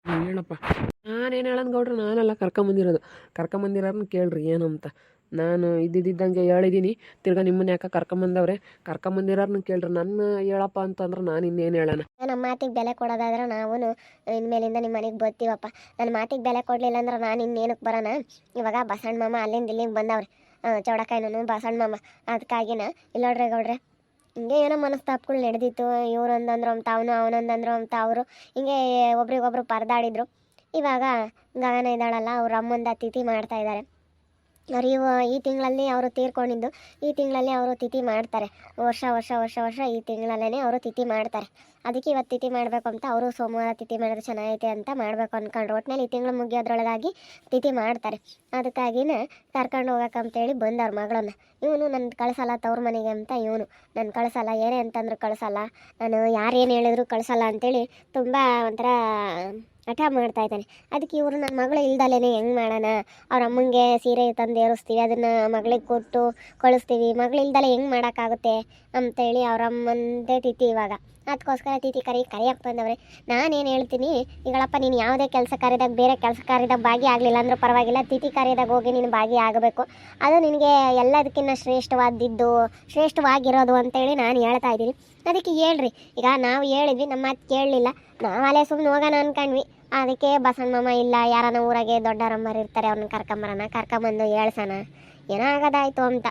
ಹೇಳಪ್ಪ. ನಾನೇನು ಹೇಳೋದು ಗೌಡ್ರು, ನಾನೆಲ್ಲ ಕರ್ಕೊಂಬಂದಿರೋದನ್ನ ಕೇಳ್ರಿ ಏನು ಅಂತ. ನಾನು ಇದ್ದಿದ್ದಂಗೆ ಹೇಳಿದ್ದೀನಿ, ತಿರ್ಗಾ ನಿಮ್ಮನ್ನ ಯಾಕೆ ಕರ್ಕೊಂಬಂದವ್ರೆ, ಕರ್ಕೊಂಬಂದಿರೋರ್ನ ಕೇಳ್ರಿ. ನನ್ನ ಹೇಳಪ್ಪ ಅಂತಂದ್ರೆ ನಾನು ಇನ್ನೇನು ಹೇಳೋಣ. ನಮ್ಮ ಮಾತಿಗೆ ಬೆಲೆ ಕೊಡೋದಾದ್ರೆ ನಾವು ಇನ್ಮೇಲಿಂದ ನಿಮ್ಮ ಮನೆಗೆ ಬರ್ತೀವಪ್ಪ. ನನ್ನ ಮಾತಿಗೆ ಬೆಲೆ ಕೊಡಲಿಲ್ಲ ಅಂದ್ರೆ ನಾನು ಇನ್ನೇನಕ್ಕೆ ಬರೋಣ. ಇವಾಗ ಬಸಣ್ಣ ಮಾಮ ಅಲ್ಲಿಂದ ಇಲ್ಲಿಗೆ ಬಂದವ್ರೆ, ಚೌಡಕಾಯಿನೂ ಬಸಣ್ಣ ಮಾಮ. ಅದಕ್ಕಾಗಿನ ಇಲ್ಲೋಡ್ರೆ ಗೌಡ್ರೆ, ಹಿಂಗೆ ಏನೋ ಮನಸ್ತಾಪಗಳು ನಡೆದಿತ್ತು. ಇವ್ರೊಂದಂದ್ರು ಅಂತ ಅವನೊಂದಂದ್ರು ಅಂತ ಅವರು ಹಿಂಗೆ ಒಬ್ರಿಗೊಬ್ರು ಪರದಾಡಿದ್ರು. ಇವಾಗ ಗಗನ ಇದ್ದಾಳಲ್ಲ, ಅವ್ರ ಅಮ್ಮಂದ ತಿಥಿ ಮಾಡ್ತಾ ಇದ್ದಾರೆ. ಅವ್ರು ಈ ತಿಂಗಳಲ್ಲಿ ಅವರು ತೀರ್ಕೊಂಡಿದ್ದು, ಈ ತಿಂಗಳಲ್ಲಿ ಅವರು ತಿಥಿ ಮಾಡ್ತಾರೆ. ವರ್ಷ ವರ್ಷ ವರ್ಷ ವರ್ಷ ಈ ತಿಂಗಳಲ್ಲೇ ಅವರು ತಿಥಿ ಮಾಡ್ತಾರೆ. ಅದಕ್ಕೆ ಇವತ್ತು ತಿಥಿ ಮಾಡಬೇಕು ಅಂತ ಅವರು ಸೋಮವಾರ ತಿಥಿ ಮಾಡಿದ್ರೆ ಚೆನ್ನಾಗೈತೆ ಅಂತ ಮಾಡಬೇಕು ಅಂದ್ಕೊಂಡ್ರು. ಒಟ್ಟಿನಲ್ಲಿ ಈ ತಿಂಗಳು ಮುಗಿಯೋದ್ರೊಳಗಾಗಿ ತಿಥಿ ಮಾಡ್ತಾರೆ. ಅದಕ್ಕಾಗಿನೇ ಕರ್ಕೊಂಡು ಹೋಗಕ್ಕಂತೇಳಿ ಬಂದವ್ರ ಮಗಳನ್ನ. ಇವನು ನನ್ನ ಕಳಿಸಲ್ಲ ತವ್ರ ಮನೆಗೆ ಅಂತ, ಇವನು ನನ್ನ ಕಳಿಸಲ್ಲ, ಏನೇ ಅಂತಂದ್ರು ಕಳಿಸಲ್ಲ, ನಾನು ಯಾರೇನು ಹೇಳಿದ್ರು ಕಳಿಸಲ್ಲ ಅಂತೇಳಿ ತುಂಬ ಒಂಥರ ಹಠ ಮಾಡ್ತಾ ಇದ್ದಾನೆ. ಅದಕ್ಕೆ ಇವರು ನನ್ನ ಮಗಳು ಇಲ್ದಲೇ ಹೆಂಗೆ ಮಾಡೋಣ, ಅವ್ರ ಅಮ್ಮಂಗೆ ಸೀರೆ ತಂದು ಏರಿಸ್ತೀವಿ, ಅದನ್ನು ಮಗಳಿಗೆ ಕೊಟ್ಟು ಕಳಿಸ್ತೀವಿ, ಮಗಳು ಇಲ್ದಲೇ ಹೆಂಗೆ ಮಾಡೋಕ್ಕಾಗುತ್ತೆ ಅಂತೇಳಿ ಅವ್ರ ಅಮ್ಮಂದೇ ತಿಥಿ ಇವಾಗ. ಅದಕ್ಕೋಸ್ಕರ ತಿಥಿ ಕರಿಯಕ್ಕೆ ಬಂದವ್ರೆ. ನಾನೇನು ಹೇಳ್ತೀನಿ, ಈಗಳಪ್ಪ ನೀನು ಯಾವುದೇ ಕೆಲಸ ಕಾರ್ಯದಾಗ ಬೇರೆ ಕೆಲಸ ಕಾರ್ಯದಾಗ ಭಾಗಿ ಆಗಲಿಲ್ಲ ಅಂದರೂ ಪರವಾಗಿಲ್ಲ, ತಿಥಿ ಕಾರ್ಯದಾಗ ಹೋಗಿ ನೀನು ಭಾಗಿ ಆಗಬೇಕು. ಅದು ನಿನಗೆ ಎಲ್ಲದಕ್ಕಿಂತ ಶ್ರೇಷ್ಠವಾಗಿರೋದು ಅಂತೇಳಿ ನಾನು ಹೇಳ್ತಾ ಇದ್ದೀನಿ. ಅದಕ್ಕೆ ಹೇಳ್ರಿ, ಈಗ ನಾವು ಹೇಳಿದ್ವಿ, ನಮ್ಮ ಮಾತು ಕೇಳಲಿಲ್ಲ, ನಾವು ಅಲ್ಲೇ ಸುಮ್ಮನೆ ಹೋಗೋಣ ಅನ್ಕೊಂಡ್ವಿ. ಅದಕ್ಕೆ ಬಸಣ್ಣ ಮಾಮ ಇಲ್ಲ, ಯಾರನ್ನ ಊರಾಗೆ ದೊಡ್ಡರಮ್ಮರು ಇರ್ತಾರೆ, ಅವ್ರನ್ನ ಕರ್ಕೊಂಬಂದು ಹೇಳ್ಸೋಣ, ಏನೋ ಆಗೋದಾಯ್ತು ಅಂತ.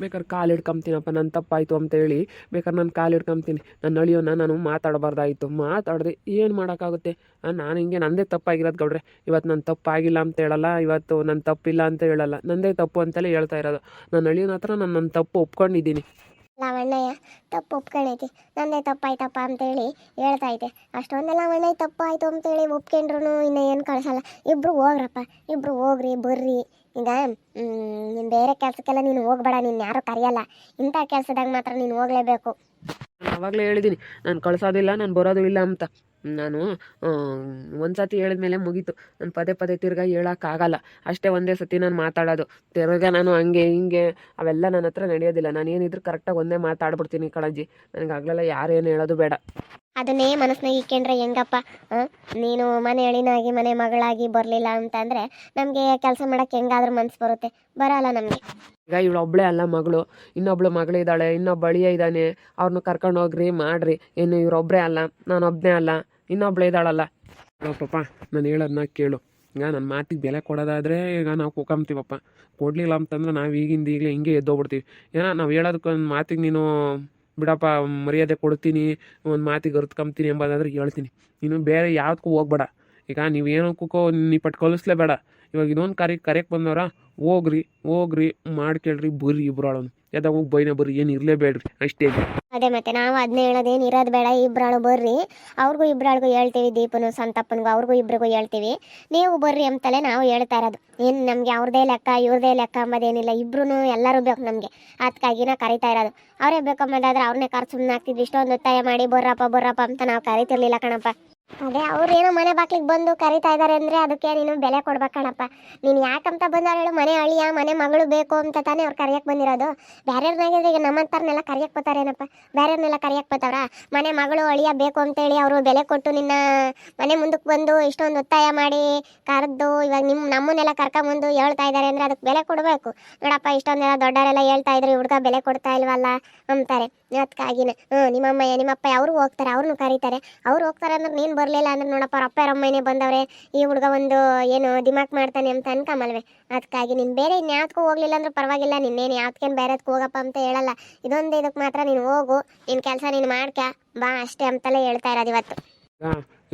ಬೇಕಾದ್ರೆ ಕಾಲು ಹಿಡ್ಕೊಂತೀನಪ್ಪ, ನನ್ನ ತಪ್ಪಾಯಿತು ಅಂತೇಳಿ ಬೇಕಾದ್ರೆ ನಾನು ಕಾಲು ಹಿಡ್ಕೊಂತೀನಿ. ನನ್ನ ಅಳಿಯೋನ ನಾನು ಮಾತಾಡಬಾರ್ದಾಯಿತು, ಮಾತಾಡಿದೆ ಏನು ಮಾಡೋಕ್ಕಾಗುತ್ತೆ. ನಾನು ಹಿಂಗೆ ನನ್ನದೇ ತಪ್ಪಾಗಿರೋದು ಗೌಡ್ರೆ. ಇವತ್ತು ನನ್ನ ತಪ್ಪಾಗಿಲ್ಲ ಅಂತ ಹೇಳಲ್ಲ, ಇವತ್ತು ನನ್ನ ತಪ್ಪಿಲ್ಲ ಅಂತ ಹೇಳಲ್ಲ, ನನ್ನದೇ ತಪ್ಪು ಅಂತಲೇ ಹೇಳ್ತಾ ಇರೋದು. ನನ್ನ ಅಳಿಯೋನ ಹತ್ರ ನಾನು ನನ್ನ ತಪ್ಪು ಒಪ್ಕೊಂಡಿದ್ದೀನಿ. ಲಾವಣ್ಣಯ್ಯ ತಪ್ಪು ಒಪ್ಕೊಂಡೈತಿ, ನಂದೇ ತಪ್ಪಾಯ್ತಪ್ಪ ಅಂತೇಳಿ ಹೇಳ್ತಾ ಐತೆ. ಅಷ್ಟೊಂದೆಲ್ಲ ಲಾವಣ್ಣಯ್ಯ ತಪ್ಪು ಆಯಿತು ಅಂತೇಳಿ ಒಪ್ಕೊಂಡ್ರು ಇನ್ನೂ ಏನು ಕಳಿಸಲ್ಲ. ಇಬ್ಬರು ಹೋಗ್ರಪ್ಪ, ಇಬ್ಬರು ಹೋಗ್ರಿ ಬರ್ರಿ. ಈಗ ನೀನು ಬೇರೆ ಕೆಲಸಕ್ಕೆಲ್ಲ ನೀನು ಹೋಗ್ಬೇಡ, ನೀನು ಯಾರೂ ಕರೆಯಲ್ಲ, ಇಂಥ ಕೆಲಸದಾಗ ಮಾತ್ರ ನೀನು ಹೋಗಲೇಬೇಕು. ನಾನು ಆವಾಗಲೇ ಹೇಳಿದ್ದೀನಿ, ನಾನು ಕಳ್ಸೋದಿಲ್ಲ, ನಾನು ಬರೋದು ಇಲ್ಲ ಅಂತ. ನಾನು ಒಂದು ಸತಿ ಹೇಳಿದ್ಮೇಲೆ ಮುಗೀತು. ನಾನು ಪದೇ ಪದೇ ತಿರ್ಗಾ ಹೇಳೋಕ್ಕಾಗಲ್ಲ. ಅಷ್ಟೇ ಒಂದೇ ಸತಿ ನಾನು ಮಾತಾಡೋದು. ತಿರ್ಗಾ ನಾನು ಹಂಗೆ ಹಿಂಗೆ ಅವೆಲ್ಲ ನನ್ನ ಹತ್ರ ನಡೆಯೋದಿಲ್ಲ. ನಾನು ಏನಿದ್ರು ಕರೆಕ್ಟಾಗಿ ಒಂದೇ ಮಾತಾಡ್ಬಿಡ್ತೀನಿ ಕಣಜ್ಜಿ. ನನಗೆ ಆಗಲೆಲ್ಲ ಯಾರೇನು ಹೇಳೋದು ಬೇಡ. ಅದನ್ನೇ ಮನಸ್ಸಿನಾಗ ಇಕ್ಕೊಂಡ್ರೆ ಹೆಂಗಪ್ಪ? ನೀನು ಮನೆ ಅಳಿನಾಗಿ ಮನೆ ಮಗಳಾಗಿ ಬರಲಿಲ್ಲ ಅಂತಂದರೆ ನಮಗೆ ಕೆಲಸ ಮಾಡೋಕ್ಕೆ ಹೆಂಗಾದ್ರೂ ಮನಸ್ಸು ಬರುತ್ತೆ? ಬರೋಲ್ಲ ನಮಗೆ. ಈಗ ಇವಳೊಬ್ಬಳೇ ಅಲ್ಲ ಮಗಳು, ಇನ್ನೊಬ್ಳು ಮಗಳಿದ್ದಾಳೆ, ಇನ್ನೊಬ್ಬ ಅಳಿಯ ಇದ್ದಾನೆ. ಅವ್ರನ್ನ ಕರ್ಕೊಂಡು ಹೋಗ್ರಿ ಮಾಡ್ರಿ. ಏನು ಇವರೊಬ್ಬರೇ ಅಲ್ಲ, ನಾನೊಬ್ಬನೇ ಅಲ್ಲ, ಇನ್ನೊಬ್ಳು ಇದ್ದಾಳಲ್ಲ. ಪಾಪ ನಾನು ಹೇಳೋದನ್ನ ಕೇಳು. ಈಗ ನನ್ನ ಮಾತಿಗೆ ಬೆಲೆ ಕೊಡೋದಾದರೆ ಈಗ ನಾವು ಕೂಕೊಂತೀವಪ್ಪ. ಕೊಡಲಿಲ್ಲ ಅಂತಂದ್ರೆ ನಾವು ಈಗಲೇ ಹಿಂಗೆ ಎದ್ದೋಗ್ಬಿಡ್ತೀವಿ. ಏನೋ ನಾವು ಹೇಳೋದಕ್ಕೊಂದು ಮಾತಿಗೆ ನೀನು ಬಿಡಪ್ಪ ಮರ್ಯಾದೆ ಕೊಡ್ತೀನಿ, ಒಂದು ಮಾತಿಗೆ ಅರ್ತ್ಕೊಂತೀನಿ ಎಂಬುದಾದ್ರೆ ಹೇಳ್ತೀನಿ. ನೀನು ಬೇರೆ ಯಾವುದಕ್ಕೂ ಹೋಗ್ಬೇಡ. ಈಗ ನೀವೇನಕ್ಕೂ ನೀ ಪಟ್ಟು ಕಲಿಸ್ಲೇಬೇಡ. ಇವಾಗ ಇನ್ನೊಂದು ಕರೆಯಕ್ಕೆ ಬಂದವರ ಹೋಗ್ರಿ ಮಾಡ್ಕೇಳ್ರಿ ಬರ್ರಿ. ಇಬ್ಬರಾಳು ಎದಾಗ ಹೋಗಿ ಬೈನ ಬರ್ರಿ, ಏನು ಇರಲೇಬೇಡ್ರಿ ಅಷ್ಟೇ. ಅದೇ ಮತ್ತೆ ನಾವು ಅದನ್ನೇ ಹೇಳೋದೇನು ಇರೋದು ಬೇಡ, ಇಬ್ಬರಾಳು ಬರ್ರಿ. ಅವ್ರಿಗೂ ಇಬ್ಬರಾಳಿಗೂ ಹೇಳ್ತೀವಿ, ದೀಪನು ಸಂತಪ್ಪನಿಗೂ ಅವ್ರಿಗೂ ಇಬ್ಬರಿಗೂ ಹೇಳ್ತೀವಿ, ನೀವು ಬರ್ರಿ ಅಂತಲೇ ನಾವು ಹೇಳ್ತಾ ಇರೋದು. ಏನು ನಮಗೆ ಅವ್ರದ್ದೇ ಲೆಕ್ಕ ಇವ್ರದ್ದೇ ಲೆಕ್ಕ ಅಂಬೋದೇನಿಲ್ಲ, ಇಬ್ರು ಎಲ್ಲರೂ ಬೇಕು ನಮಗೆ. ಅದಕ್ಕಾಗಿನ ಕರಿತಾ ಇರೋದು. ಅವರೇ ಬೇಕಂಬೋದಾದ್ರೆ ಅವ್ರನ್ನೇ ಕರ್ಸು ಸುಮ್ಮನೆ ಆಗ್ತಿದ್ವಿ. ಇಷ್ಟೊಂದು ಒತ್ತಾಯ ಮಾಡಿ ಬರ್ರಪ್ಪ ಅಂತ ನಾವು ಕರಿತಿರ್ಲಿಲ್ಲ ಕಣಪ್ಪ. ಅದೇ ಅವ್ರೇನೋ ಮನೆ ಬಾಕ್ಲಿಗೆ ಬಂದು ಕರಿತಾ ಇದ್ದಾರೆ ಅಂದರೆ ಅದಕ್ಕೆ ನೀನು ಬೆಲೆ ಕೊಡ್ಬೇಕು ಕಣಪ್ಪ. ನೀನು ಯಾಕಂತ ಬಂದವ್ರು ಹೇಳು? ಮನೆ ಅಳಿಯ ಮನೆ ಮಗಳು ಬೇಕು ಅಂತ ತಾನೇ ಅವ್ರು ಕರಿಯಕ್ಕೆ ಬಂದಿರೋದು. ಬೇರೆಯವ್ರನ್ನಾಗಿದ್ರೆ ಈಗ ನಮ್ಮಂಥವ್ರನ್ನೆಲ್ಲ ಕರಿಯಕ್ಕೆ ಬರ್ತಾರೇನಪ್ಪ? ಬೇರೆಯವ್ರನ್ನೆಲ್ಲ ಕರಿಯಕ್ಕೆ ಬರ್ತಾವ್ರ? ಮನೆ ಮಗಳು ಅಳಿಯ ಬೇಕು ಅಂತೇಳಿ ಅವರು ಬೆಲೆ ಕೊಟ್ಟು ನಿನ್ನ ಮನೆ ಮುಂದಕ್ಕೆ ಬಂದು ಇಷ್ಟೊಂದು ಒತ್ತಾಯ ಮಾಡಿ ಕರೆದು ಇವಾಗ ನಮ್ಮನ್ನೆಲ್ಲ ಕರ್ಕೊಂಬಂದು ಹೇಳ್ತಾ ಇದ್ದಾರೆ ಅಂದರೆ ಅದಕ್ಕೆ ಬೆಲೆ ಕೊಡಬೇಕು. ನೋಡಪ್ಪ ಇಷ್ಟೊಂದೆಲ್ಲ ದೊಡ್ಡವರೆಲ್ಲ ಹೇಳ್ತಾ ಇದ್ರು, ಹುಡುಗ ಬೆಲೆ ಕೊಡ್ತಾ ಇಲ್ವಲ್ಲ ಅಂತಾರೆ. ಅದಕ್ಕಾಗಿನೇ ನಿಮ್ಮಮ್ಮಯ್ಯ ನಿಮ್ಮಪ್ಪ ಅವರು ಹೋಗ್ತಾರೆ, ಅವ್ರನ್ನೂ ಕರೀತಾರೆ. ಅವ್ರು ಹೋಗ್ತಾರೆ ಅಂದ್ರೆ ನೀನು ಬರಲಿಲ್ಲ ಅಂದ್ರೆ ನೋಡಪ್ಪ ಅವ್ರ ಅಪ್ಪ ಅವರಮ್ಮನೇ ಬಂದವ್ರೆ, ಈ ಹುಡುಗ ಒಂದು ಏನು ದಿಮಾಕ್ ಮಾಡ್ತಾನೆ ಅಂತ ಅನ್ಕೊಂಬಲ್ವೇ. ಅದಕ್ಕಾಗಿ ನೀನು ಬೇರೆ ಇನ್ಯಾವ್ದಕ್ಕೂ ಹೋಗ್ಲಿಲ್ಲ ಅಂದ್ರೆ ಪರವಾಗಿಲ್ಲ, ನಿನ್ನೇನು ಯಾವ್ದಕ್ಕೇನು ಬೇರೆದಕ್ಕೆ ಹೋಗಪ್ಪ ಅಂತ ಹೇಳಲ್ಲ. ಇದೊಂದು ಇದಕ್ಕೆ ಮಾತ್ರ ನೀನು ಹೋಗು, ನಿನ್ನ ಕೆಲಸ ನೀನು ಮಾಡ್ಕ ಬಾ ಅಷ್ಟೇ ಅಂತಲೇ ಹೇಳ್ತಾ ಇರೋದು ಇವತ್ತು.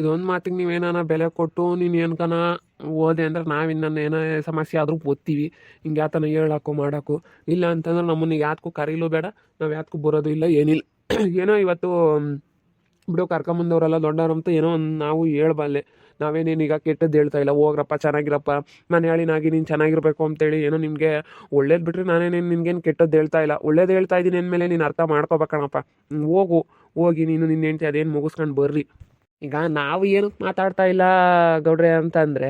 ಇದೊಂದು ಮಾತಿಗೆ ನೀವೇನಾನ ಬೆಲೆ ಕೊಟ್ಟು ನೀನು ಏನ್ಕನ ಓದೆ ಅಂದ್ರೆ ನಾವಿನ್ನ ಏನೋ ಸಮಸ್ಯೆ ಆದರೂ ಓದ್ತೀವಿ. ಹಿಂಗೆ ಯಾತನ ಹೇಳೋಕ್ಕೂ ಮಾಡೋಕ್ಕೂ ಇಲ್ಲ ಅಂತಂದ್ರೆ ನಮ್ಮನ್ನು ಯಾತಕ್ಕೂ ಕರೀಲೂ ಬೇಡ, ನಾವು ಯಾತಕ್ಕೂ ಬರೋದು ಇಲ್ಲ ಏನಿಲ್ಲ. ಏನೋ ಇವತ್ತು ಬಿಡು ಕರ್ಕೊಂಬಂದವರೆಲ್ಲ ದೊಡ್ಡವ್ರಂತ ಏನೋ ಒಂದು ನಾವು ಹೇಳ್ಬಲ್ಲೆ. ನಾವೇನೇನು ಈಗ ಕೆಟ್ಟದ್ದು ಹೇಳ್ತಾ ಇಲ್ಲ, ಹೋಗ್ರಪ್ಪ ಚೆನ್ನಾಗಿರಪ್ಪ ಮನೆ ಹಾಳಿನಾಗಿ ನೀನು ಚೆನ್ನಾಗಿರ್ಬೇಕು ಅಂತೇಳಿ ಏನೋ ನಿಮಗೆ ಒಳ್ಳೇದು ಬಿಟ್ಟರೆ ನಾನೇನೇನು ನಿನ್ಗೇನು ಕೆಟ್ಟದ್ದು ಹೇಳ್ತಾ ಇಲ್ಲ, ಒಳ್ಳೇದು ಹೇಳ್ತಾ ಇದ್ದೀನಿ ಅಂದಮೇಲೆ ನೀನು ಅರ್ಥ ಮಾಡ್ಕೋಬೇಕಣಪ್ಪ. ಹೋಗಿ ನೀನು ನಿನ್ನ ಹೆಂಡ್ತಿ ಅದೇನು ಮುಗಿಸ್ಕೊಂಡು ಬರ್ರಿ. ಈಗ ನಾವು ಏನಕ್ಕೆ ಮಾತಾಡ್ತಾ ಇಲ್ಲ ಗೌಡ್ರೆ ಅಂತಂದರೆ,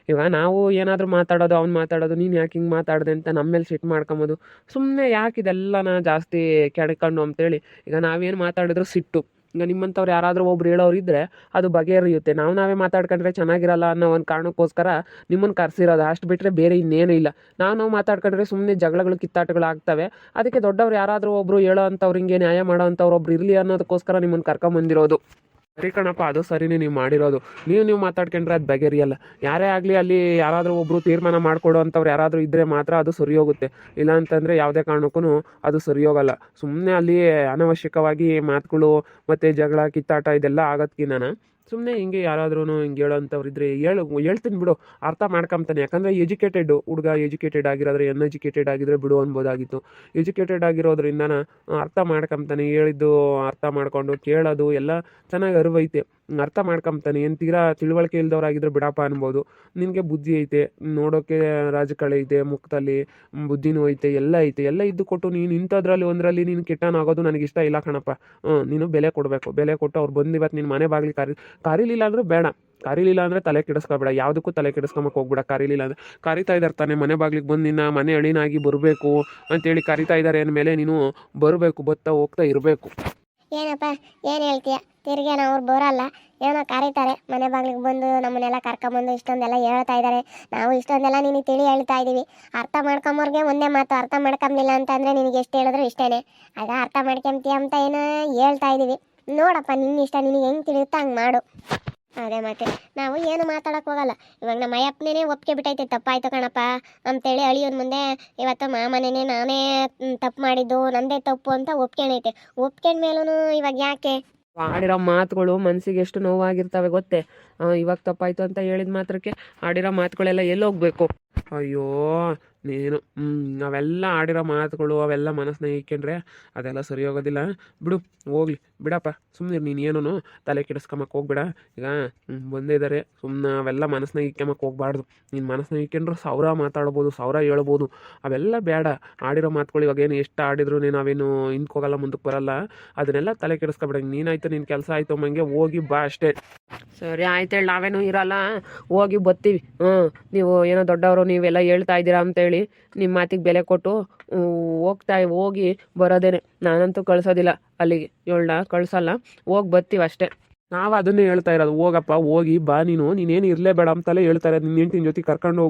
ಇವಾಗ ನಾವು ಏನಾದರೂ ಮಾತಾಡೋದು ಅವ್ನು ಮಾತಾಡೋದು, ನೀನು ಯಾಕೆ ಹಿಂಗೆ ಮಾತಾಡಿದೆ ಅಂತ ನಮ್ಮ ಮೇಲೆ ಸಿಟ್ಟು ಮಾಡ್ಕೊಂಬೋದು. ಸುಮ್ಮನೆ ಯಾಕೆ ಇದೆಲ್ಲನ ಜಾಸ್ತಿ ಕೆಡ್ಕೊಂಡು ಅಂತೇಳಿ ಈಗ ನಾವೇನು ಮಾತಾಡಿದ್ರು ಸಿಟ್ಟು. ಈಗ ನಿಮ್ಮಂಥವ್ರು ಯಾರಾದರೂ ಒಬ್ರು ಹೇಳೋರು ಇದ್ದರೆ ಅದು ಬಗೆಹರಿಯುತ್ತೆ. ನಾವೇ ಮಾತಾಡ್ಕೊಂಡ್ರೆ ಚೆನ್ನಾಗಿರಲ್ಲ ಅನ್ನೋ ಒಂದು ಕಾರಣಕ್ಕೋಸ್ಕರ ನಿಮ್ಮನ್ನು ಕರೆಸಿರೋದು. ಅಷ್ಟು ಬಿಟ್ಟರೆ ಬೇರೆ ಇನ್ನೇನೂ ಇಲ್ಲ. ನಾವು ಮಾತಾಡ್ಕೊಂಡ್ರೆ ಸುಮ್ಮನೆ ಜಗಳಗಳು ಕಿತ್ತಾಟಗಳು ಆಗ್ತವೆ. ಅದಕ್ಕೆ ದೊಡ್ಡವ್ರು ಯಾರಾದರೂ ಒಬ್ಬರು ಹೇಳೋ ಅಂಥವ್ರು, ಹಿಂಗೆ ನ್ಯಾಯ ಮಾಡೋ ಅಂಥವ್ರು ಒಬ್ರು ಇರಲಿ ಅನ್ನೋದಕ್ಕೋಸ್ಕರ ನಿಮ್ಮನ್ನು ಕರ್ಕೊಂಬಂದಿರೋದು. ಸರಿ ಕಣಪ್ಪ, ಅದು ಸರಿನೇ ನೀವು ಮಾಡಿರೋದು. ನೀವು ಮಾತಾಡ್ಕೊಂಡ್ರೆ ಅದು ಬಗೆಹರಿಯಲ್ಲ. ಯಾರೇ ಆಗಲಿ ಅಲ್ಲಿ ಯಾರಾದರೂ ಒಬ್ಬರು ತೀರ್ಮಾನ ಮಾಡಿಕೊಡೋ ಅಂಥವ್ರು ಯಾರಾದರೂ ಇದ್ದರೆ ಮಾತ್ರ ಅದು ಸರಿ ಹೋಗುತ್ತೆ. ಇಲ್ಲ ಅಂತಂದರೆ ಯಾವುದೇ ಕಾರಣಕ್ಕೂ ಅದು ಸರಿ ಹೋಗಲ್ಲ. ಸುಮ್ಮನೆ ಅಲ್ಲಿ ಅನವಶ್ಯಕವಾಗಿ ಮಾತುಗಳು ಮತ್ತು ಜಗಳ ಕಿತ್ತಾಟ ಇದೆಲ್ಲ ಆಗೋದ್ಕಿಂತ ಸುಮ್ಮನೆ ಹಿಂಗೆ ಯಾರಾದ್ರೂ ಹಿಂಗೆ ಹೇಳೋಂಥವ್ರು ಇದ್ದರೆ ಹೇಳ್ತೀನಿ ಬಿಡು, ಅರ್ಥ ಮಾಡ್ಕೊಂತಾನೆ. ಯಾಕಂದರೆ ಎಜುಕೇಟೆಡ್ ಹುಡುಗ, ಎಜುಕೇಟೆಡ್ ಆಗಿರೋದ್ರೆ ಅನ್ಎಜುಕೇಟೆಡ್ ಆಗಿದ್ರೆ ಬಿಡು ಅನ್ಬೋದಾಗಿತ್ತು. ಎಜುಕೇಟೆಡ್ ಆಗಿರೋದ್ರಿಂದನ ಅರ್ಥ ಮಾಡ್ಕೊಂತಾನೆ. ಹೇಳಿದ್ದು ಅರ್ಥ ಮಾಡ್ಕೊಂಡು ಕೇಳೋದು ಎಲ್ಲ ಚೆನ್ನಾಗಿ ಅರಿವೈತೆ, ಅರ್ಥ ಮಾಡ್ಕೊಂತಾನೆ. ಏನು ತೀರಾ ತಿಳುವಳಿಕೆ ಇಲ್ದವ್ರಾಗಿದ್ರೆ ಬಿಡಪ್ಪ ಅನ್ಬೋದು. ನಿನಗೆ ಬುದ್ಧಿ ಐತೆ, ನೋಡೋಕ್ಕೆ ರಾಜಕಳೆ ಐತೆ, ಮುಖದಲ್ಲಿ ಬುದ್ಧಿನೂ ಐತೆ, ಎಲ್ಲ ಐತೆ. ಎಲ್ಲ ಇದ್ದು ಕೊಟ್ಟು ನೀನು ಇಂಥದ್ರಲ್ಲಿ ಒಂದರಲ್ಲಿ ನೀನು ಕೆಟ್ಟನಾಗೋದು ನನಗಿಷ್ಟ ಇಲ್ಲ ಕಣಪ್ಪ. ನೀನು ಬೆಲೆ ಕೊಡಬೇಕು. ಬೆಲೆ ಕೊಟ್ಟು ಅವ್ರು ಬಂದು ಇವತ್ತು ನಿನ್ನ ಮನೆ ಬಾಗಿಲು ಕರೀಲಿಲ್ಲ ಅಂದರೆ ಬೇಡ. ಕರೀಲಿಲ್ಲ ಅಂದರೆ ತಲೆ ಕೆಡಿಸ್ಕೊಬೇಡ, ಯಾವುದಕ್ಕೂ ತಲೆ ಕೆಡಿಸ್ಕೊಂಬಕ್ಕೆ ಹೋಗ್ಬೇಡ. ಕರೀಲಿಲ್ಲ ಅಂದರೆ ಕರಿತಾ ಇದ್ದಾರೆ ತಾನೆ, ಮನೆ ಬಾಗಿಲಿಗೆ ಬಂದು ನಿನ್ನ ಮನೆ ಅಳಿನಾಗಿ ಬರಬೇಕು ಅಂತೇಳಿ ಕರಿತಾ ಇದ್ದಾರೆ ಅಂದಮೇಲೆ ನೀನು ಬರಬೇಕು, ಬರ್ತಾ ಹೋಗ್ತಾ ಇರಬೇಕು. ಏನಪ್ಪ ಏನು ಹೇಳ್ತೀಯ? ತಿರ್ಗೇನ ಅವ್ರು ಬರೋಲ್ಲ, ಏನೋ ಕರೀತಾರೆ ಮನೆ ಬಾಗಿಲಿಗೆ ಬಂದು ನಮ್ಮನ್ನೆಲ್ಲ ಕರ್ಕೊಂಬಂದು ಇಷ್ಟೊಂದೆಲ್ಲ ಹೇಳ್ತಾ ಇದ್ದಾರೆ. ನಾವು ಇಷ್ಟೊಂದೆಲ್ಲ ನಿನಗೆ ತಿಳಿ ಹೇಳ್ತಾ ಇದ್ದೀವಿ. ಅರ್ಥ ಮಾಡ್ಕೊಂಬವ್ರಿಗೆ ಒಂದೇ ಮಾತು, ಅರ್ಥ ಮಾಡ್ಕೊಂಬಿಲ್ಲ ಅಂತಂದರೆ ನಿನಗೆ ಎಷ್ಟು ಹೇಳಿದ್ರು ಇಷ್ಟೇ. ಆಗ ಅರ್ಥ ಮಾಡ್ಕೊಂತೀಯ ಅಂತ ಏನೋ ಹೇಳ್ತಾ ಇದ್ದೀವಿ. ನೋಡಪ್ಪ, ನಿನ್ನ ಇಷ್ಟ, ನಿನಗೆ ಹೆಂಗೆ ತಿಳಿಯುತ್ತೋ ಹಂಗೆ ಮಾಡು. ಅದೇ ಮತ್ತೆ ನಾವು ಏನು ಮಾತಾಡೋಕೆ ಹೋಗಲ್ಲ. ಇವಾಗ ನಮ್ಮ ಅಯ್ಯಪ್ಪನೇ ಒಪ್ಪಿಗೆ ಬಿಟ್ಟೈತೆ, ತಪ್ಪಾಯ್ತು ಕಣಪ್ಪ ಅಂತೇಳಿ ಅಳಿಯೋನ್ ಮುಂದೆ ಇವತ್ತು ಮಾಮನೇ ನಾನೇ ತಪ್ಪು ಮಾಡಿದ್ದು, ನಂದೇ ತಪ್ಪು ಅಂತ ಒಪ್ಕೊಂಡೈತೆ. ಒಪ್ಕೊಂಡ್ಮೇಲೂ ಇವಾಗ ಯಾಕೆ ಆಡಿರೋ ಮಾತುಗಳು ಮನಸ್ಸಿಗೆ ಎಷ್ಟು ನೋವಾಗಿರ್ತವೆ ಗೊತ್ತೇ. ಇವಾಗ ತಪ್ಪಾಯ್ತು ಅಂತ ಹೇಳಿದ ಮಾತ್ರಕ್ಕೆ ಆಡಿರೋ ಮಾತುಗಳೆಲ್ಲ ಎಲ್ಲೋಗ್ಬೇಕು? ಅಯ್ಯೋ ನೀನು ಅವೆಲ್ಲ ಆಡಿರೋ ಮಾತುಗಳು ಅವೆಲ್ಲ ಮನಸ್ಸನ್ನ ಇಕ್ಕೊಂಡ್ರೆ ಅದೆಲ್ಲ ಸರಿ ಹೋಗೋದಿಲ್ಲ. ಬಿಡು, ಹೋಗ್ಲಿ ಬಿಡಪ್ಪ, ಸುಮ್ಮನೆ ನೀನು ಏನೂ ತಲೆ ಕೆಡಿಸ್ಕೊಂಬಕ್ಕೆ ಹೋಗ್ಬೇಡ. ಈಗ ಬಂದೇ ಇದ್ದಾರೆ, ಸುಮ್ಮನೆ ಅವೆಲ್ಲ ಮನಸ್ಸನ್ನ ಇಕ್ಕೊಂಬಕ್ಕೆ ಹೋಗ್ಬಾರ್ದು. ನೀನು ಮನಸ್ಸನ್ನ ಇಕ್ಕೊಂಡ್ರೆ ಸಾವಿರ ಮಾತಾಡ್ಬೋದು, ಸಾವಿರ ಹೇಳ್ಬೋದು, ಅವೆಲ್ಲ ಬೇಡ. ಆಡಿರೋ ಮಾತುಗಳು ಇವಾಗೇನು ಎಷ್ಟು ಆಡಿದ್ರು ನಾವೇನು ಹಿಂದ್ಕೋಗಲ್ಲ, ಮುಂದಕ್ಕೆ ಬರಲ್ಲ. ಅದನ್ನೆಲ್ಲ ತಲೆ ಕೆಡಿಸ್ಕೊಬೇಡ. ನೀನಾಯ್ತು, ನಿನ್ನ ಕೆಲಸ ಆಯಿತು, ಮಂಗೆ ಹೋಗಿ ಬಾ ಅಷ್ಟೇ. ಸರಿ ಆಯ್ತು ಹೇಳಿ, ನಾವೇನು ಇರಲ್ಲ, ಹೋಗಿ ಬರ್ತೀವಿ. ನೀವು ಏನೋ ದೊಡ್ಡವರು ನೀವೆಲ್ಲ ಹೇಳ್ತಾ ಇದ್ದೀರಾ ಅಂತೇಳಿ ನಿಮ್ಮ ಮಾತಿಗೆ ಬೆಲೆ ಕೊಟ್ಟು ಹೋಗಿ ಬರೋದೇನೆ. ನಾನಂತೂ ಕಳ್ಸೋದಿಲ್ಲ ಅಲ್ಲಿಗೆ, ಇವಳನ್ನ ಕಳ್ಸಲ್ಲ, ಹೋಗಿ ಬರ್ತೀವಿ ಅಷ್ಟೇ. ನಾವು ಅದನ್ನೇ ಹೇಳ್ತಾ ಇರೋದು, ಹೋಗಪ್ಪ ಹೋಗಿ ಬಾ, ನೀನೇನು ಇರಲೇಬೇಡ ಅಂತಲೇ ಹೇಳ್ತಾ ಇರೋದು. ನಿನ್ನ ಹೆಂಡತಿನ ಜೊತೆ ಕರ್ಕೊಂಡು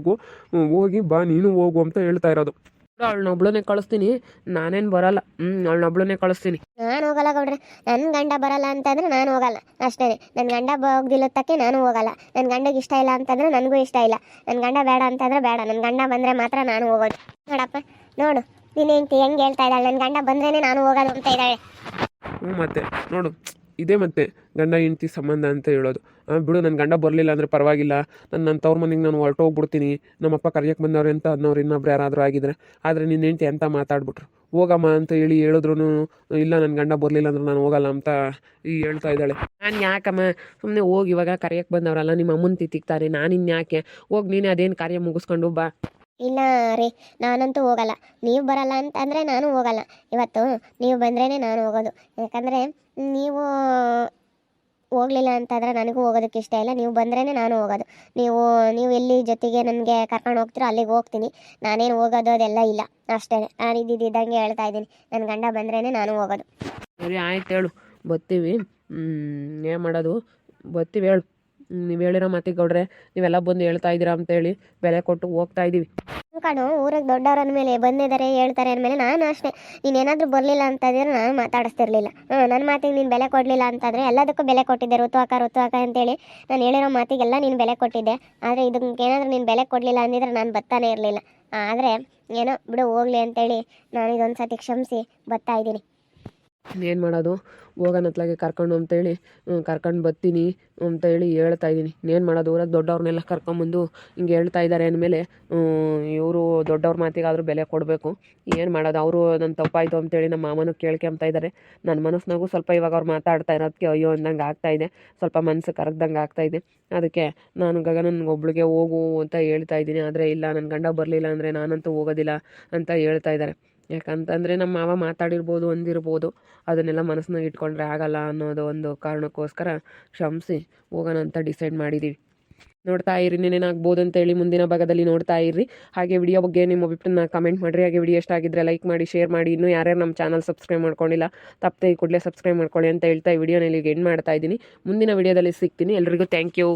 ಹೋಗಿ ಬಾ, ನೀನು ಹೋಗು ಅಂತ ಹೇಳ್ತಾ ಇರೋದು. ಅವಳನ್ನೊಬ್ಳನ್ನೇ ಕಳಿಸ್ತೀನಿ, ನಾನೇನು ಬರಲ್ಲ. ಅವಳನ್ನೊಬ್ಳನ್ನೇ ಕಳಿಸ್ತೀನಿ. ನಾನು ಹೋಗಲ್ಲ ಗೌಡ್ರೆ. ನನ್ನ ಗಂಡ ಬರಲ್ಲ ಅಂತಂದ್ರೆ ನಾನು ಹೋಗಲ್ಲ ಅಷ್ಟೇ. ನನ್ನ ಗಂಡ ಹೋಗ್ದಿಲ್ಲತ್ತಕ್ಕೆ ನಾನು ಹೋಗಲ್ಲ. ನನ್ನ ಗಂಡಗೆ ಇಷ್ಟ ಇಲ್ಲ ಅಂತಂದ್ರೆ ನನಗೂ ಇಷ್ಟ ಇಲ್ಲ. ನನ್ನ ಗಂಡ ಬೇಡ ಅಂತಂದ್ರೆ ಬೇಡ. ನನ್ನ ಗಂಡ ಬಂದರೆ ಮಾತ್ರ ನಾನು ಹೋಗೋದು. ನೋಡಪ್ಪ, ನೋಡು ನೀನು ಹೆಂಗೆ ಹೇಳ್ತಾ ಇದ್ದಾಳೆ, ನನ್ನ ಗಂಡ ಬಂದ್ರೇ ನಾನು ಹೋಗೋದು ಅಂತ ಇದ್ದಾಳೆ. ಮತ್ತೆ ನೋಡು, ಇದೇ ಮತ್ತೆ ಗಂಡ ಹೆಂಡತಿ ಸಂಬಂಧ ಅಂತ ಹೇಳೋದು. ಬಿಡು, ನನ್ನ ಗಂಡ ಬರಲಿಲ್ಲ ಅಂದರೆ ಪರವಾಗಿಲ್ಲ, ನನ್ನ ತವ್ರ ಮನೆಗೆ ನಾನು ಹೊರಟೋಗ್ಬಿಡ್ತೀನಿ, ನಮ್ಮಪ್ಪ ಕರೆಯಕ್ಕೆ ಬಂದವ್ರೆ ಅಂತ ಅನ್ನೋರು ಇನ್ನೊಬ್ರು ಯಾರಾದರೂ ಆಗಿದ್ರೆ. ಆದರೆ ನಿನ್ನ ಹೆಂಡತಿ ಅಂತ ಮಾತಾಡ್ಬಿಟ್ರು, ಹೋಗಮ್ಮ ಅಂತ ಹೇಳಿದ್ರು ಇಲ್ಲ, ನನ್ನ ಗಂಡ ಬರಲಿಲ್ಲ ಅಂದ್ರೆ ನಾನು ಹೋಗಲ್ಲ ಅಂತ ಹೇಳ್ತಾ ಇದ್ದಾಳೆ. ನಾನು ಯಾಕಮ್ಮ ಸುಮ್ಮನೆ ಹೋಗಿ, ಇವಾಗ ಕರೆಯಕ್ಕೆ ಬಂದವರಲ್ಲ, ನಿಮ್ಮ ಅಮ್ಮನ ತಿಕ್ತಾರೆ, ನಾನು ಇನ್ಯಾಕೆ ಹೋಗಿ, ನೀನೇ ಅದೇನು ಕಾರ್ಯ ಮುಗಿಸ್ಕೊಂಡು ಬಾ. ಇಲ್ಲ ರೀ, ನಾನಂತೂ ಹೋಗಲ್ಲ. ನೀವು ಬರಲ್ಲ ಅಂತಂದರೆ ನಾನು ಹೋಗಲ್ಲ. ಇವತ್ತು ನೀವು ಬಂದ್ರೇ ನಾನು ಹೋಗೋದು. ಯಾಕಂದರೆ ನೀವು ಹೋಗಲಿಲ್ಲ ಅಂತಂದರೆ ನನಗೂ ಹೋಗೋದಕ್ಕೆ ಇಷ್ಟ ಇಲ್ಲ. ನೀವು ಬಂದ್ರೇ ನಾನು ಹೋಗೋದು. ನೀವು ಎಲ್ಲಿ ಜೊತೆಗೆ ನನಗೆ ಕರ್ಕೊಂಡು ಹೋಗ್ತೀರೋ ಅಲ್ಲಿಗೆ ಹೋಗ್ತೀನಿ. ನಾನೇನು ಹೋಗೋದು ಅದೆಲ್ಲ ಇಲ್ಲ ಅಷ್ಟೇ. ನಾನು ಇದ್ದಿದ್ದಂಗೆ ಹೇಳ್ತಾ ಇದ್ದೀನಿ, ನನ್ನ ಗಂಡ ಬಂದ್ರೇ ನಾನು ಹೋಗೋದು. ಸರಿ ಆಯ್ತು, ಹೇಳು ಬರ್ತೀವಿ. ಏನು ಮಾಡೋದು, ಬರ್ತೀವಿ ಹೇಳು. ನೀವು ಹೇಳಿರೋ ಮಾತಿಗೆ ಗೌಡ್ರೆ, ನೀವೆಲ್ಲ ಬಂದು ಹೇಳ್ತಾ ಇದ್ದೀರಾ ಅಂತೇಳಿ ಬೆಲೆ ಕೊಟ್ಟು ಹೋಗ್ತಾ ಇದ್ದೀವಿ. ಕಣು, ಊರಿಗೆ ದೊಡ್ಡವ್ರ ಅಂದಮೇಲೆ ಬಂದಿದ್ದಾರೆ ಹೇಳ್ತಾರೆ ಅಂದಮೇಲೆ ನಾನು ಅಷ್ಟೇ. ನೀನೇನಾದರೂ ಬರಲಿಲ್ಲ ಅಂತಂದ್ರೆ ನಾನು ಮಾತಾಡಿಸ್ತಿರ್ಲಿಲ್ಲ. ನನ್ನ ಮಾತಿಗೆ ನೀನು ಬೆಲೆ ಕೊಡಲಿಲ್ಲ ಅಂತಂದರೆ ಎಲ್ಲದಕ್ಕೂ ಬೆಲೆ ಕೊಟ್ಟಿದ್ದೆ. ಋತುವಾಕ ಅಂತೇಳಿ ನಾನು ಹೇಳಿರೋ ಮಾತಿಗೆಲ್ಲ ನೀನು ಬೆಲೆ ಕೊಟ್ಟಿದ್ದೆ. ಆದರೆ ಇದಕ್ಕೆ ಏನಾದರೂ ನೀನು ಬೆಲೆ ಕೊಡಲಿಲ್ಲ ಅಂದಿದ್ರೆ ನಾನು ಬರ್ತಾನೆ ಇರಲಿಲ್ಲ. ಆದರೆ ಏನೋ ಬಿಡು, ಹೋಗಲಿ ಅಂತೇಳಿ ನಾನು ಇದೊಂದು ಸತಿ ಕ್ಷಮಿಸಿ ಬರ್ತಾ ಇದ್ದೀನಿ. ಏನು ಮಾಡೋದು, ಹೋಗೋಣತ್ಲಾಗೆ ಕರ್ಕೊಂಡು ಅಂತೇಳಿ ಕರ್ಕೊಂಡು ಬರ್ತೀನಿ ಅಂತೇಳಿ ಹೇಳ್ತಾ ಇದ್ದೀನಿ. ಏನು ಮಾಡೋದು, ಊರಾಗ ದೊಡ್ಡವ್ರನ್ನೆಲ್ಲ ಕರ್ಕೊಂಬಂದು ಹಿಂಗೆ ಹೇಳ್ತಾ ಇದ್ದಾರೆ ಅಂದಮೇಲೆ ಇವರು ದೊಡ್ಡವ್ರ ಮಾತಿಗಾದರೂ ಬೆಲೆ ಕೊಡಬೇಕು. ಏನು ಮಾಡೋದು, ಅವರು ನನ್ನ ತಪ್ಪಾಯಿತು ಅಂತೇಳಿ ನಮ್ಮ ಮಾಮನೂ ಕೇಳ್ಕೊಂತ ಇದ್ದಾರೆ. ನನ್ನ ಮನಸ್ಸಿನಾಗೂ ಸ್ವಲ್ಪ ಇವಾಗ ಅವ್ರು ಮಾತಾಡ್ತಾ ಇರೋದಕ್ಕೆ ಅಯ್ಯೋ ಅಂದಂಗೆ ಆಗ್ತಾಯಿದೆ, ಸ್ವಲ್ಪ ಮನಸ್ಸು ಕರಗ್ದಂಗೆ ಆಗ್ತಾಯಿದೆ. ಅದಕ್ಕೆ ನಾನು ಗಗನನ್ಗೊಬ್ಳಿಗೆ ಹೋಗು ಅಂತ ಹೇಳ್ತಾ ಇದ್ದೀನಿ. ಆದರೆ ಇಲ್ಲ, ನನ್ನ ಗಂಡ ಬರಲಿಲ್ಲ ಅಂದರೆ ನಾನಂತೂ ಹೋಗೋದಿಲ್ಲ ಅಂತ ಹೇಳ್ತಾ ಇದ್ದಾರೆ. ಯಾಕಂತಂದರೆ ನಮ್ಮ ಮಾವ ಮಾತಾಡಿರ್ಬೋದು, ಅಂದಿರ್ಬೋದು, ಅದನ್ನೆಲ್ಲ ಮನಸ್ಸಿನಾಗ ಇಟ್ಕೊಂಡ್ರೆ ಆಗಲ್ಲ ಅನ್ನೋದು ಒಂದು ಕಾರಣಕ್ಕೋಸ್ಕರ ಕ್ಷಮಿಸಿ ಹೋಗೋಣ ಅಂತ ಡಿಸೈಡ್ ಮಾಡಿದ್ದೀವಿ. ನೋಡ್ತಾ ಇರಿ ಏನೇನಾಗ್ಬೋದು ಅಂತೇಳಿ ಮುಂದಿನ ಭಾಗದಲ್ಲಿ ನೋಡ್ತಾ ಇರಿ. ಹಾಗೆ ವಿಡಿಯೋ ಬಗ್ಗೆ ನಿಮ್ಮ ಅಭಿಪ್ರಾಯನ ಕಮೆಂಟ್ ಮಾಡಿರಿ. ಹಾಗೆ ವಿಡಿಯೋ ಇಷ್ಟ ಆಗಿದ್ರೆ ಲೈಕ್ ಮಾಡಿ, ಶೇರ್ ಮಾಡಿ. ಇನ್ನೂ ಯಾರ್ಯಾರು ನಮ್ಮ ಚಾನಲ್ ಸಬ್ಸ್ಕ್ರೈಬ್ ಮಾಡ್ಕೊಂಡಿಲ್ಲ ತಪ್ಪದೆ ಈ ಕೂಡಲೇ ಸಬ್ಸ್ಕ್ರೈಬ್ ಮಾಡ್ಕೊಳ್ಳಿ ಅಂತ ಹೇಳ್ತಾ ಈ ವಿಡಿಯೋನ ಇಲ್ಲಿಗೆ ಎಂಡ್ ಮಾಡ್ತಾ ಇದ್ದೀನಿ. ಮುಂದಿನ ವಿಡಿಯೋದಲ್ಲಿ ಸಿಗ್ತೀನಿ. ಎಲ್ರಿಗೂ ಥ್ಯಾಂಕ್ ಯು.